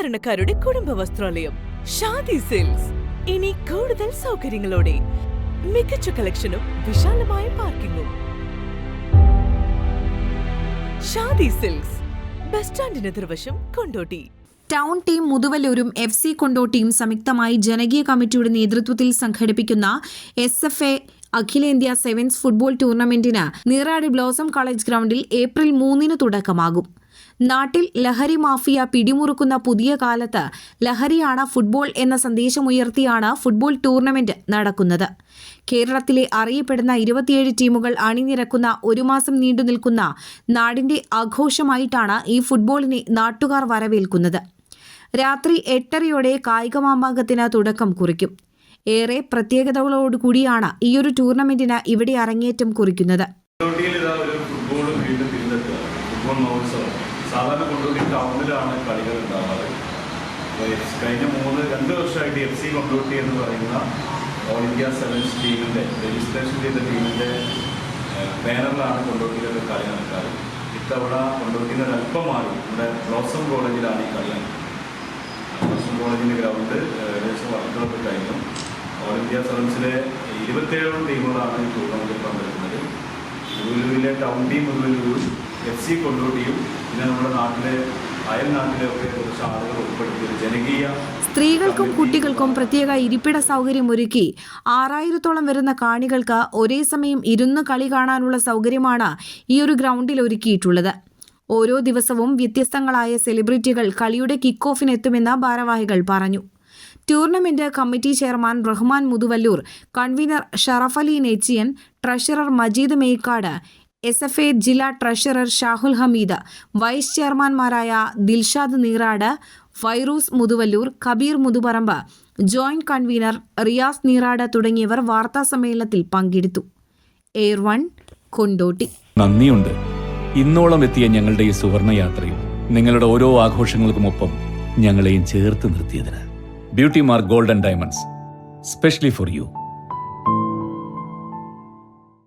സാധാരണക്കാരുടെ കുടുംബ വസ്ത്രാലയം ഷാദി സിൽക്സ്. ഇനി കൂടുതൽ സൗകര്യങ്ങളോടെ മികച്ച കളക്ഷനും വിശാലമായ പാർക്കിങ്ങും. ഷാദി സിൽക്സ്, ബസ് സ്റ്റാൻഡിന് എതിർവശം, കൊണ്ടോട്ടി. ടൗൺ ടീം മുതുവല്ലൂരും FC കൊണ്ടോട്ടിയും സംയുക്തമായി ജനകീയ കമ്മിറ്റിയുടെ നേതൃത്വത്തിൽ സംഘടിപ്പിക്കുന്ന SFA അഖിലേന്ത്യാ സെവൻസ് ഫുട്ബോൾ ടൂർണമെന്റിന് നീറാട് ബ്ലോസം കോളേജ് ഗ്രൗണ്ടിൽ ഏപ്രിൽ 3 തുടക്കമാകും. നാട്ടിൽ ലഹരി മാഫിയ പിടിമുറുക്കുന്ന പുതിയ കാലത്ത് ലഹരിയാണ് ഫുട്ബോൾ എന്ന സന്ദേശമുയർത്തിയാണ് ഫുട്ബോൾ ടൂർണമെന്റ് നടക്കുന്നത്. കേരളത്തിലെ അറിയപ്പെടുന്ന 27 ടീമുകൾ അണിനിരക്കുന്ന ഒരു മാസം നീണ്ടുനിൽക്കുന്ന നാടിന്റെ ആഘോഷമായിട്ടാണ് ഈ ഫുട്ബോളിനെ നാട്ടുകാർ വരവേൽക്കുന്നത്. രാത്രി 8:30 കായികമാമാങ്കത്തിന് തുടക്കം കുറിക്കും. ഏറെ പ്രത്യേകതകളോടുകൂടിയാണ് ഈയൊരു ടൂർണമെന്റിന് ഇവിടെ അരങ്ങേറ്റം കുറിക്കുന്നത്. സാധാരണ കൊണ്ടോട്ടി ടൗണിലാണ് കളികൾ ഉണ്ടാവാറ്. കഴിഞ്ഞ 2 വർഷമായിട്ട് FC കൊണ്ടോട്ടി എന്ന് പറയുന്ന ഓൾ ഇന്ത്യ സെവൻസ് ടീമിൻ്റെ രജിസ്ട്രേഷൻ ചെയ്ത ടീമിൻ്റെ ബാനറിലാണ് കൊണ്ടോട്ടിയിലൊക്കെ കളി നടക്കാറ്. ഇത്തവണ കൊണ്ടോട്ടിയിൽ നിന്ന് അല്പം മാറി നമ്മുടെ ബ്ലോസം കോളേജിലാണ് ഈ കളി നടക്കുന്നത്. ബ്ലോസം കോളേജിൻ്റെ ഗ്രൗണ്ട് ഏകദേശം വർക്കുകളൊക്കെ കഴിഞ്ഞു. ഓൾ ഇന്ത്യ സെവൻസിലെ 27 ടീമുകളാണ് ഈ ടൂർണമെൻറ്റിൽ പങ്കെടുക്കുന്നത്. മുതുവല്ലൂരിലെ ടൗൺ ടീം മുതുവല്ലൂരും FC കൊണ്ടോട്ടിയും പിന്നെ നമ്മുടെ നാട്ടിലെ അയൽനാട്ടിലെയൊക്കെ കുറച്ച് ആളുകൾ ഉൾപ്പെടുത്തിയ ജനകീയ സ്ത്രീകൾക്കും കുട്ടികൾക്കും പ്രത്യേക ഇരിപ്പിട സൗകര്യം ഒരുക്കി 6000-ഓളം വരുന്ന കാണികൾക്ക് ഒരേ സമയം ഇരുന്ന് കളി കാണാനുള്ള സൗകര്യമാണ് ഈ ഒരു ഗ്രൗണ്ടിൽ ഒരുക്കിയിട്ടുള്ളത്. ഓരോ ദിവസവും വ്യത്യസ്തങ്ങളായ സെലിബ്രിറ്റികൾ കളിയുടെ കിക്ക് ഓഫിനെത്തുമെന്ന് ഭാരവാഹികൾ പറഞ്ഞു. Tournament committee chairman Rahman Muthuvallur, convener Sharafali Nechiyan, treasurer Majeed Mekkad, SFA ജില്ലാ ട്രഷറർ ഷാഹുൽ ഹമീദ്, വൈസ് ചെയർമാൻമാരായ ദിൽഷാദ് നീറാട്, ഫൈറൂസ് മുതുവല്ലൂർ, കബീർ മുതുപറമ്പ്, ജോയിന്റ് കൺവീനർ റിയാസ് നീറാട് തുടങ്ങിയവർ വാർത്താ സമ്മേളനത്തിൽ പങ്കെടുത്തു. എയർ 1 കൊണ്ടോട്ടി. നന്ദിയുണ്ട് ഇന്നോളം എത്തിയ ഞങ്ങളുടെ ഈ സുവർണ യാത്രയിൽ നിങ്ങളുടെ ഓരോ ആഘോഷങ്ങൾക്കുമൊപ്പം ഞങ്ങളെയും ചേർത്ത് നിർത്തിയതിന്. Beauty mark gold and diamonds, specially for U.